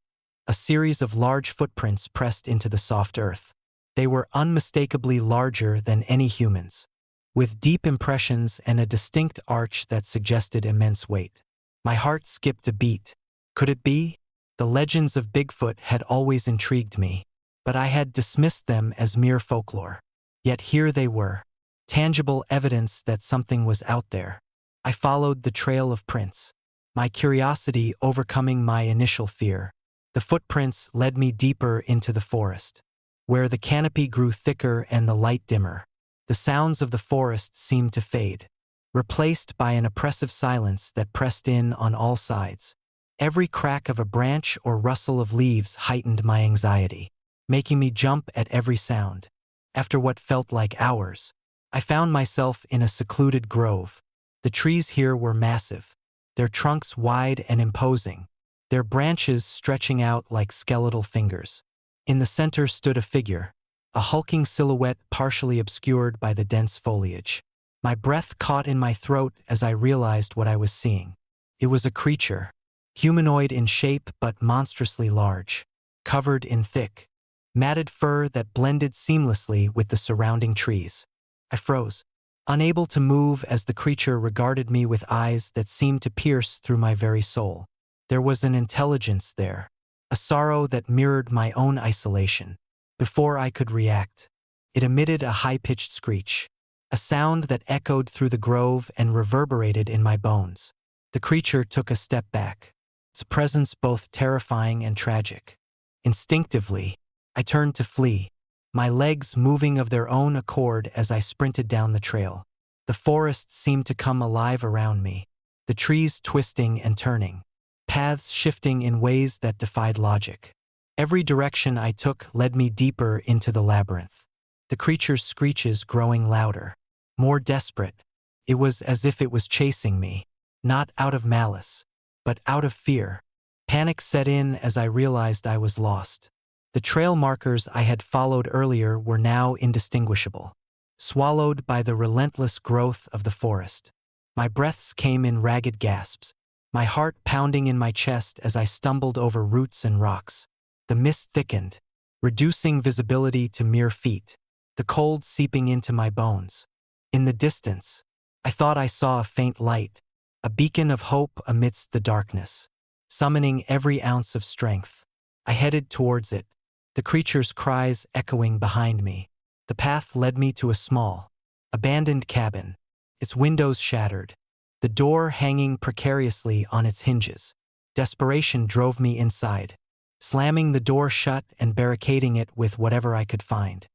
a series of large footprints pressed into the soft earth. They were unmistakably larger than any humans, with deep impressions and a distinct arch that suggested immense weight. My heart skipped a beat. Could it be? The legends of Bigfoot had always intrigued me, but I had dismissed them as mere folklore. Yet here they were, tangible evidence that something was out there. I followed the trail of prints, my curiosity overcoming my initial fear. The footprints led me deeper into the forest, where the canopy grew thicker and the light dimmer. The sounds of the forest seemed to fade, replaced by an oppressive silence that pressed in on all sides. Every crack of a branch or rustle of leaves heightened my anxiety, making me jump at every sound. After what felt like hours, I found myself in a secluded grove. The trees here were massive, their trunks wide and imposing, their branches stretching out like skeletal fingers. In the center stood a figure, a hulking silhouette partially obscured by the dense foliage. My breath caught in my throat as I realized what I was seeing. It was a creature, humanoid in shape but monstrously large, covered in thick, matted fur that blended seamlessly with the surrounding trees. I froze, unable to move as the creature regarded me with eyes that seemed to pierce through my very soul. There was an intelligence there, a sorrow that mirrored my own isolation. Before I could react, it emitted a high-pitched screech, a sound that echoed through the grove and reverberated in my bones. The creature took a step back, its presence both terrifying and tragic. Instinctively, I turned to flee, my legs moving of their own accord as I sprinted down the trail. The forest seemed to come alive around me, the trees twisting and turning, paths shifting in ways that defied logic. Every direction I took led me deeper into the labyrinth, the creature's screeches growing louder, more desperate. It was as if it was chasing me, not out of malice, but out of fear. Panic set in as I realized I was lost. The trail markers I had followed earlier were now indistinguishable, swallowed by the relentless growth of the forest. My breaths came in ragged gasps, my heart pounding in my chest as I stumbled over roots and rocks. The mist thickened, reducing visibility to mere feet, the cold seeping into my bones. In the distance, I thought I saw a faint light, a beacon of hope amidst the darkness. Summoning every ounce of strength, I headed towards it, the creature's cries echoing behind me. The path led me to a small, abandoned cabin, its windows shattered, the door hanging precariously on its hinges. Desperation drove me inside, slamming the door shut and barricading it with whatever I could find.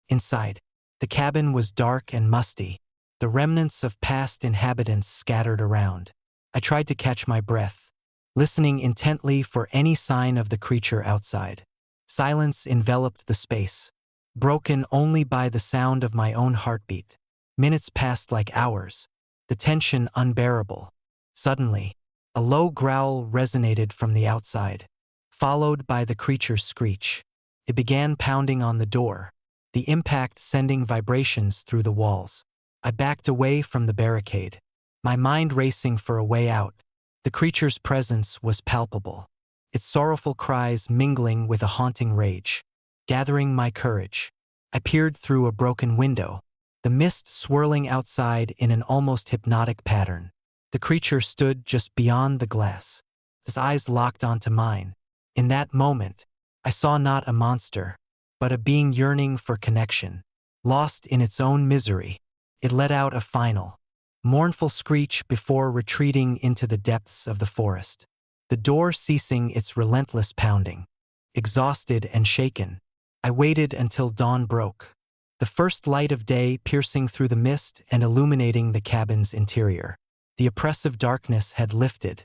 Inside, the cabin was dark and musty, the remnants of past inhabitants scattered around. I tried to catch my breath, listening intently for any sign of the creature outside. Silence enveloped the space, broken only by the sound of my own heartbeat. Minutes passed like hours, the tension unbearable. Suddenly, a low growl resonated from the outside, followed by the creature's screech. It began pounding on the door, the impact sending vibrations through the walls. I backed away from the barricade, my mind racing for a way out. The creature's presence was palpable, its sorrowful cries mingling with a haunting rage. Gathering my courage, I peered through a broken window, the mist swirling outside in an almost hypnotic pattern. The creature stood just beyond the glass, its eyes locked onto mine. In that moment, I saw not a monster, but a being yearning for connection. Lost in its own misery, it let out a final, mournful screech before retreating into the depths of the forest, the door ceasing its relentless pounding. Exhausted and shaken, I waited until dawn broke, the first light of day piercing through the mist and illuminating the cabin's interior. The oppressive darkness had lifted,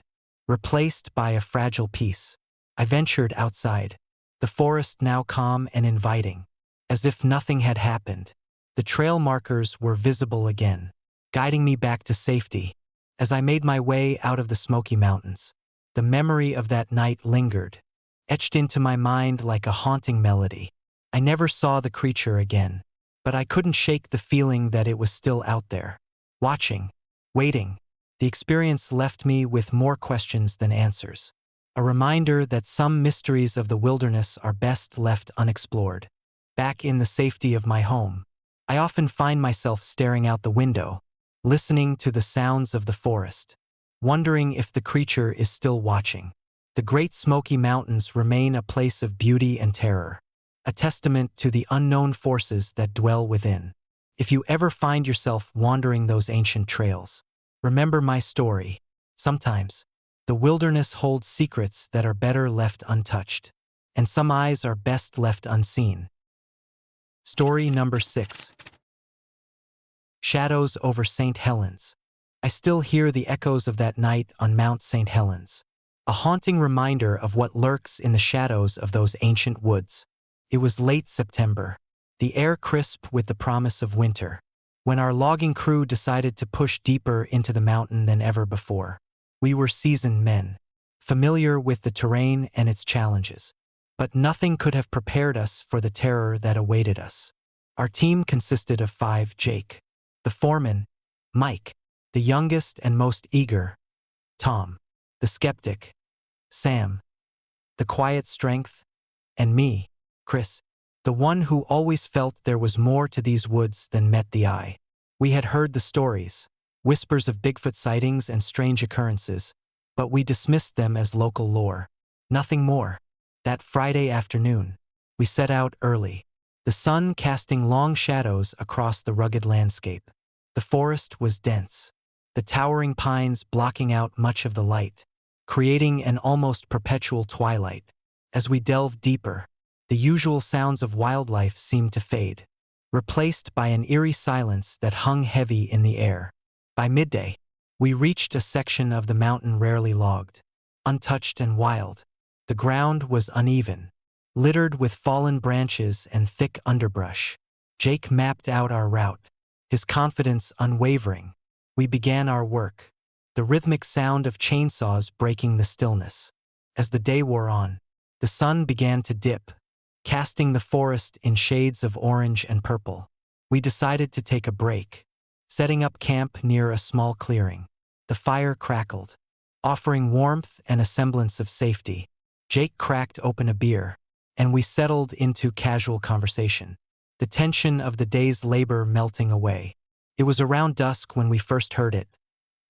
replaced by a fragile peace. I ventured outside, the forest now calm and inviting, as if nothing had happened. The trail markers were visible again, guiding me back to safety. As I made my way out of the Smoky Mountains, the memory of that night lingered, etched into my mind like a haunting melody. I never saw the creature again, but I couldn't shake the feeling that it was still out there, watching, waiting. The experience left me with more questions than answers, a reminder that some mysteries of the wilderness are best left unexplored. Back in the safety of my home, I often find myself staring out the window, listening to the sounds of the forest, wondering if the creature is still watching. The Great Smoky Mountains remain a place of beauty and terror, a testament to the unknown forces that dwell within. If you ever find yourself wandering those ancient trails, remember my story. Sometimes, the wilderness holds secrets that are better left untouched, and some eyes are best left unseen. Story number 6. Shadows over St. Helens. I still hear the echoes of that night on Mount St. Helens, a haunting reminder of what lurks in the shadows of those ancient woods. It was late September, the air crisp with the promise of winter, when our logging crew decided to push deeper into the mountain than ever before. We were seasoned men, familiar with the terrain and its challenges, but nothing could have prepared us for the terror that awaited us. Our team consisted of 5: Jake, the foreman; Mike, the youngest and most eager; Tom, the skeptic; Sam, the quiet strength; and me, Chris, the one who always felt there was more to these woods than met the eye. We had heard the stories, whispers of Bigfoot sightings and strange occurrences, but we dismissed them as local lore. Nothing more. That Friday afternoon, we set out early, the sun casting long shadows across the rugged landscape. The forest was dense, the towering pines blocking out much of the light, creating an almost perpetual twilight. As we delved deeper, the usual sounds of wildlife seemed to fade, replaced by an eerie silence that hung heavy in the air. By midday, we reached a section of the mountain rarely logged, untouched and wild. The ground was uneven, littered with fallen branches and thick underbrush. Jake mapped out our route, his confidence unwavering. We began our work, the rhythmic sound of chainsaws breaking the stillness. As the day wore on, the sun began to dip, casting the forest in shades of orange and purple. We decided to take a break, setting up camp near a small clearing. The fire crackled, offering warmth and a semblance of safety. Jake cracked open a beer, and we settled into casual conversation, the tension of the day's labor melting away. It was around dusk when we first heard it,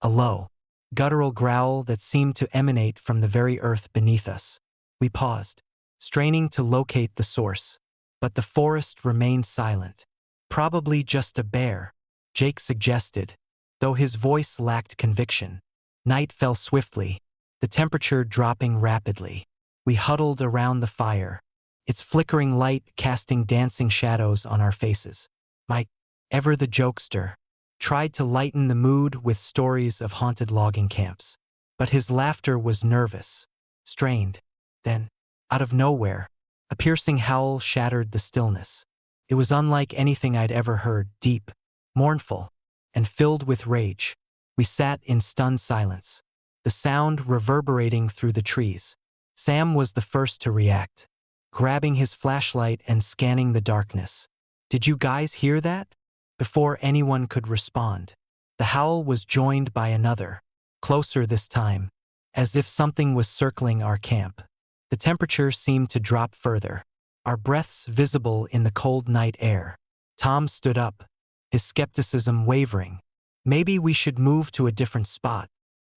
a low, guttural growl that seemed to emanate from the very earth beneath us. We paused, straining to locate the source, but the forest remained silent. Probably just a bear, Jake suggested, though his voice lacked conviction. Night fell swiftly, the temperature dropping rapidly. We huddled around the fire, its flickering light casting dancing shadows on our faces. Mike, ever the jokester, tried to lighten the mood with stories of haunted logging camps. But his laughter was nervous, strained. Then, out of nowhere, a piercing howl shattered the stillness. It was unlike anything I'd ever heard, deep, mournful, and filled with rage. We sat in stunned silence, the sound reverberating through the trees. Sam was the first to react, grabbing his flashlight and scanning the darkness. "Did you guys hear that?" Before anyone could respond, the howl was joined by another, closer this time, as if something was circling our camp. The temperature seemed to drop further, our breaths visible in the cold night air. Tom stood up, his skepticism wavering. "Maybe we should move to a different spot."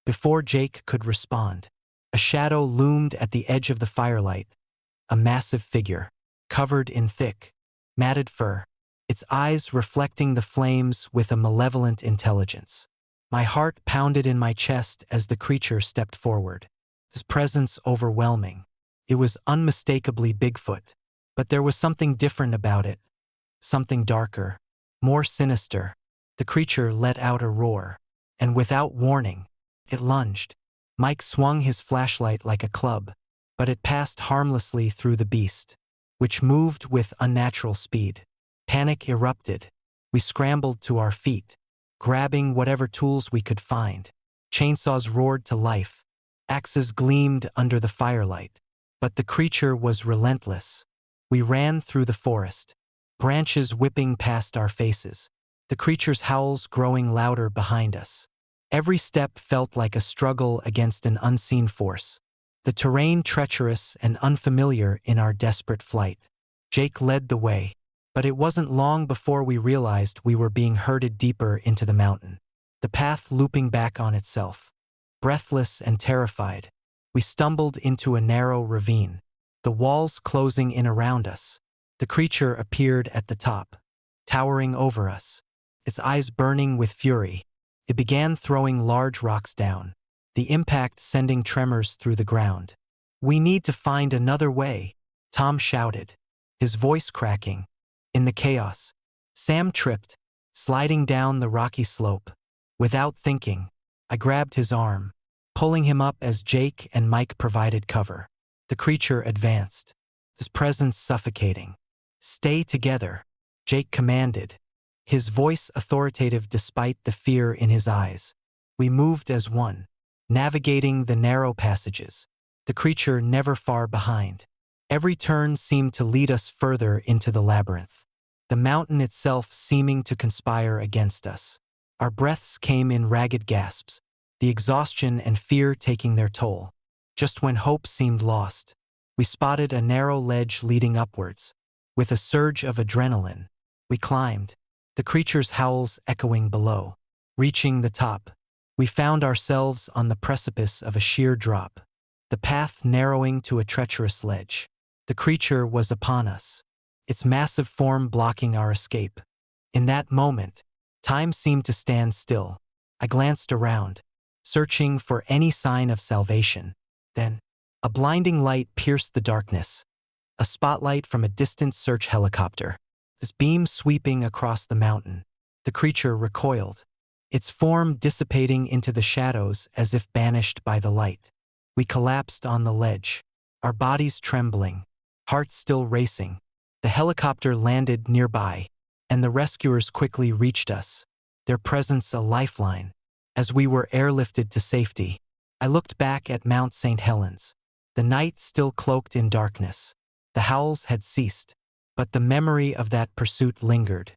Before Jake could respond, a shadow loomed at the edge of the firelight, a massive figure, covered in thick, matted fur, its eyes reflecting the flames with a malevolent intelligence. My heart pounded in my chest as the creature stepped forward, his presence overwhelming. It was unmistakably Bigfoot, but there was something different about it, something darker, more sinister. The creature let out a roar, and without warning, it lunged. Mike swung his flashlight like a club, but it passed harmlessly through the beast, which moved with unnatural speed. Panic erupted. We scrambled to our feet, grabbing whatever tools we could find. Chainsaws roared to life. Axes gleamed under the firelight. But the creature was relentless. We ran through the forest, branches whipping past our faces, the creature's howls growing louder behind us. Every step felt like a struggle against an unseen force, the terrain treacherous and unfamiliar in our desperate flight. Jake led the way, but it wasn't long before we realized we were being herded deeper into the mountain, the path looping back on itself. Breathless and terrified, we stumbled into a narrow ravine, the walls closing in around us. The creature appeared at the top, towering over us, its eyes burning with fury. It began throwing large rocks down, the impact sending tremors through the ground. "We need to find another way," Tom shouted, his voice cracking. In the chaos, Sam tripped, sliding down the rocky slope. Without thinking, I grabbed his arm, pulling him up as Jake and Mike provided cover. The creature advanced, his presence suffocating. "Stay together," Jake commanded, his voice authoritative despite the fear in his eyes. We moved as one, navigating the narrow passages, the creature never far behind. Every turn seemed to lead us further into the labyrinth, the mountain itself seeming to conspire against us. Our breaths came in ragged gasps, the exhaustion and fear taking their toll. Just when hope seemed lost, we spotted a narrow ledge leading upwards. With a surge of adrenaline, we climbed, the creature's howls echoing below. Reaching the top, we found ourselves on the precipice of a sheer drop, the path narrowing to a treacherous ledge. The creature was upon us, its massive form blocking our escape. In that moment, time seemed to stand still. I glanced around, searching for any sign of salvation. Then, a blinding light pierced the darkness, a spotlight from a distant search helicopter, this beam sweeping across the mountain. The creature recoiled, its form dissipating into the shadows as if banished by the light. We collapsed on the ledge, our bodies trembling, hearts still racing. The helicopter landed nearby, and the rescuers quickly reached us, their presence a lifeline. As we were airlifted to safety, I looked back at Mount St. Helens, the night still cloaked in darkness. The howls had ceased, but the memory of that pursuit lingered,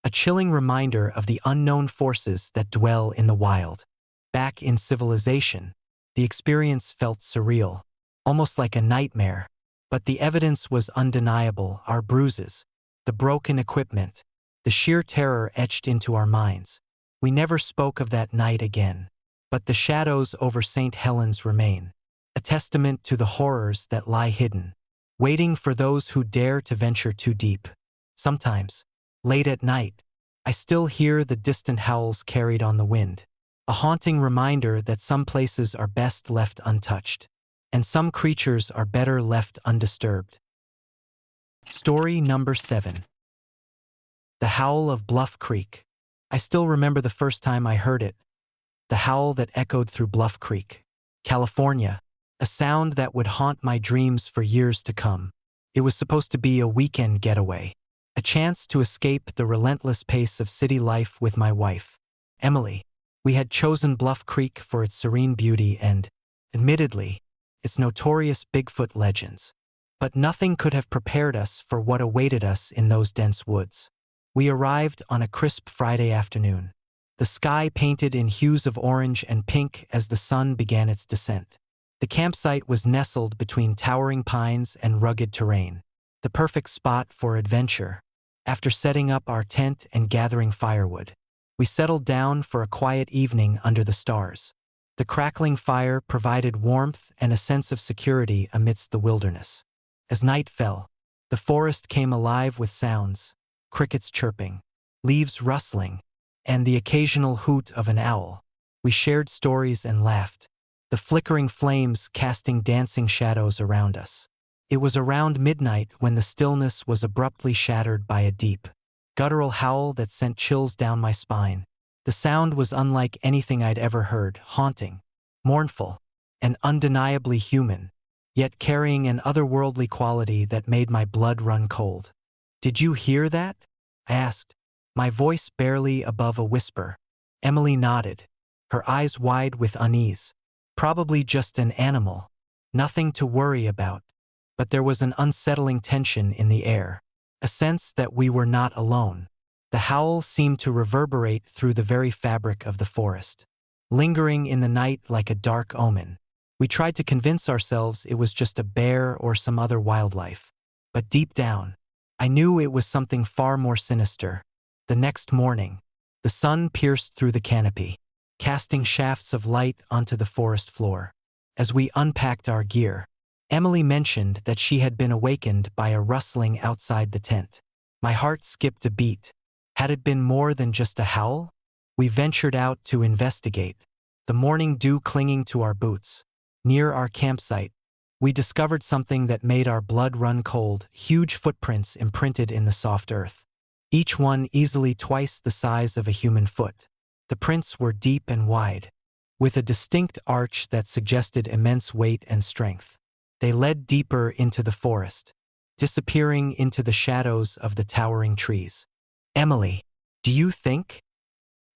a chilling reminder of the unknown forces that dwell in the wild. Back in civilization, the experience felt surreal, almost like a nightmare, but the evidence was undeniable: our bruises, the broken equipment, the sheer terror etched into our minds. We never spoke of that night again, but the shadows over St. Helens remain, a testament to the horrors that lie hidden, waiting for those who dare to venture too deep. Sometimes, late at night, I still hear the distant howls carried on the wind, a haunting reminder that some places are best left untouched, and some creatures are better left undisturbed. Story number 7. The Howl of Bluff Creek. I still remember the first time I heard it, the howl that echoed through Bluff Creek, California, a sound that would haunt my dreams for years to come. It was supposed to be a weekend getaway, a chance to escape the relentless pace of city life with my wife, Emily. We had chosen Bluff Creek for its serene beauty and, admittedly, its notorious Bigfoot legends. But nothing could have prepared us for what awaited us in those dense woods. We arrived on a crisp Friday afternoon, the sky painted in hues of orange and pink as the sun began its descent. The campsite was nestled between towering pines and rugged terrain, the perfect spot for adventure. After setting up our tent and gathering firewood, we settled down for a quiet evening under the stars. The crackling fire provided warmth and a sense of security amidst the wilderness. As night fell, the forest came alive with sounds: crickets chirping, leaves rustling, and the occasional hoot of an owl. We shared stories and laughed, the flickering flames casting dancing shadows around us. It was around midnight when the stillness was abruptly shattered by a deep, guttural howl that sent chills down my spine. The sound was unlike anything I'd ever heard, haunting, mournful, and undeniably human, yet carrying an otherworldly quality that made my blood run cold. "Did you hear that?" I asked, my voice barely above a whisper. Emily nodded, her eyes wide with unease. "Probably just an animal. Nothing to worry about." But there was an unsettling tension in the air, a sense that we were not alone. The howl seemed to reverberate through the very fabric of the forest, lingering in the night like a dark omen. We tried to convince ourselves it was just a bear or some other wildlife. But deep down, I knew it was something far more sinister. The next morning, the sun pierced through the canopy, casting shafts of light onto the forest floor. As we unpacked our gear, Emily mentioned that she had been awakened by a rustling outside the tent. My heart skipped a beat. Had it been more than just a howl? We ventured out to investigate, the morning dew clinging to our boots. Near our campsite, we discovered something that made our blood run cold: huge footprints imprinted in the soft earth, each one easily twice the size of a human foot. The prints were deep and wide, with a distinct arch that suggested immense weight and strength. They led deeper into the forest, disappearing into the shadows of the towering trees. "Emily, do you think?"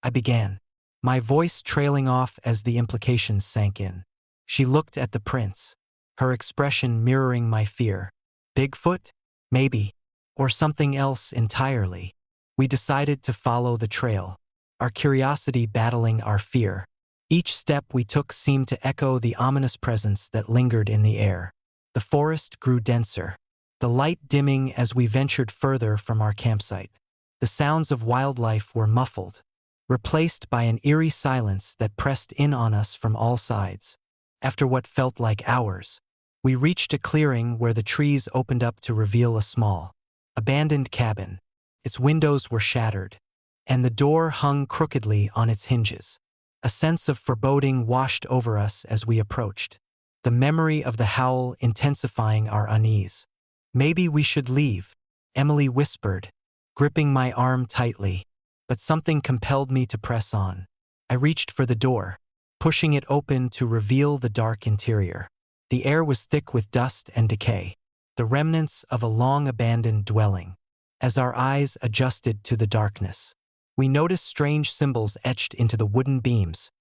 I began, my voice trailing off as the implications sank in. She looked at the prints, her expression mirroring my fear. Bigfoot? Maybe. Or something else entirely. We decided to follow the trail, our curiosity battling our fear. Each step we took seemed to echo the ominous presence that lingered in the air. The forest grew denser, the light dimming as we ventured further from our campsite. The sounds of wildlife were muffled, replaced by an eerie silence that pressed in on us from all sides. After what felt like hours, we reached a clearing where the trees opened up to reveal a small, abandoned cabin. Its windows were shattered, and the door hung crookedly on its hinges. A sense of foreboding washed over us as we approached, the memory of the howl intensifying our unease. "Maybe we should leave," Emily whispered, gripping my arm tightly, but something compelled me to press on. I reached for the door, pushing it open to reveal the dark interior. The air was thick with dust and decay, the remnants of a long-abandoned dwelling. As our eyes adjusted to the darkness, we noticed strange symbols etched into the wooden beams,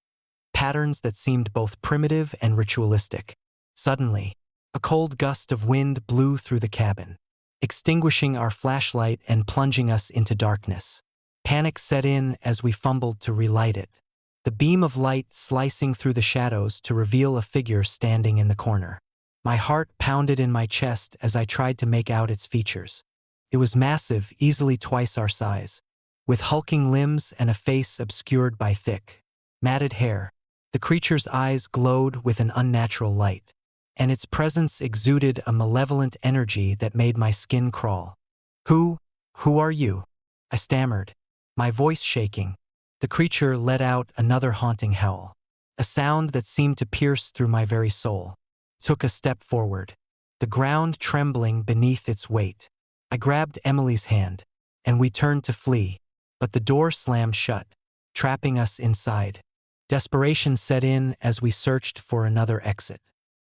patterns that seemed both primitive and ritualistic. Suddenly, A cold gust of wind blew through the cabin, extinguishing our flashlight and plunging us into darkness. Panic set in as we fumbled to relight it, the beam of light slicing through the shadows to reveal a figure standing in the corner. My heart pounded in my chest as I tried to make out its features. It was massive, easily twice our size, with hulking limbs and a face obscured by thick, matted hair. The creature's eyes glowed with an unnatural light, and its presence exuded a malevolent energy that made my skin crawl. Who are you?" I stammered, my voice shaking. The creature let out another haunting howl, a sound that seemed to pierce through my very soul. Took a step forward, the ground trembling beneath its weight. I grabbed Emily's hand, and we turned to flee, but the door slammed shut, trapping us inside. Desperation set in as we searched for another exit,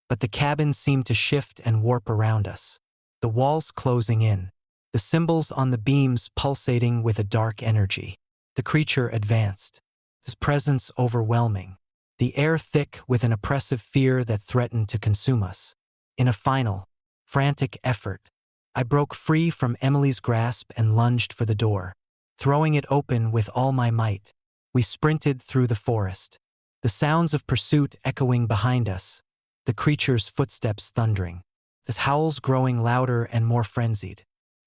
but the cabin seemed to shift and warp around us, the walls closing in, the symbols on the beams pulsating with a dark energy. The creature advanced, his presence overwhelming, the air thick with an oppressive fear that threatened to consume us. In a final, frantic effort, I broke free from Emily's grasp and lunged for the door, throwing it open with all my might. We sprinted through the forest, the sounds of pursuit echoing behind us, the creature's footsteps thundering, his howls growing louder and more frenzied.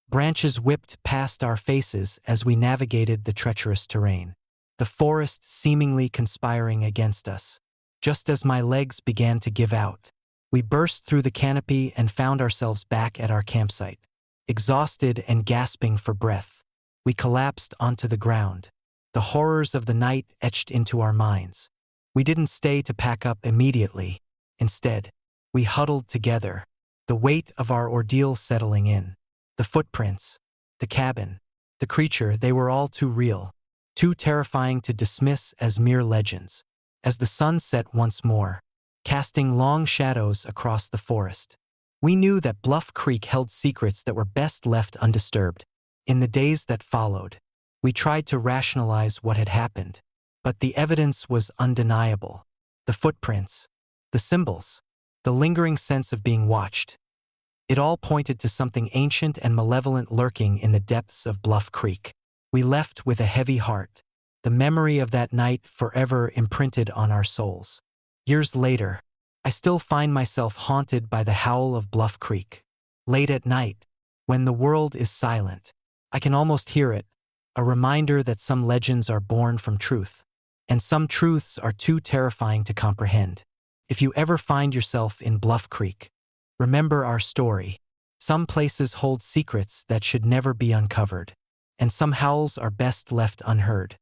Branches whipped past our faces as we navigated the treacherous terrain, the forest seemingly conspiring against us. Just as my legs began to give out, we burst through the canopy and found ourselves back at our campsite. Exhausted and gasping for breath, we collapsed onto the ground, the horrors of the night etched into our minds. We didn't stay to pack up immediately. Instead, we huddled together, the weight of our ordeal settling in. The footprints, the cabin, the creature, they were all too real, too terrifying to dismiss as mere legends. As the sun set once more, casting long shadows across the forest, we knew that Bluff Creek held secrets that were best left undisturbed. In the days that followed, we tried to rationalize what had happened, but the evidence was undeniable. The footprints, the symbols, the lingering sense of being watched. It all pointed to something ancient and malevolent lurking in the depths of Bluff Creek. We left with a heavy heart, the memory of that night forever imprinted on our souls. Years later, I still find myself haunted by the howl of Bluff Creek. Late at night, when the world is silent, I can almost hear it, a reminder that some legends are born from truth, and some truths are too terrifying to comprehend. If you ever find yourself in Bluff Creek, remember our story. Some places hold secrets that should never be uncovered, and some howls are best left unheard.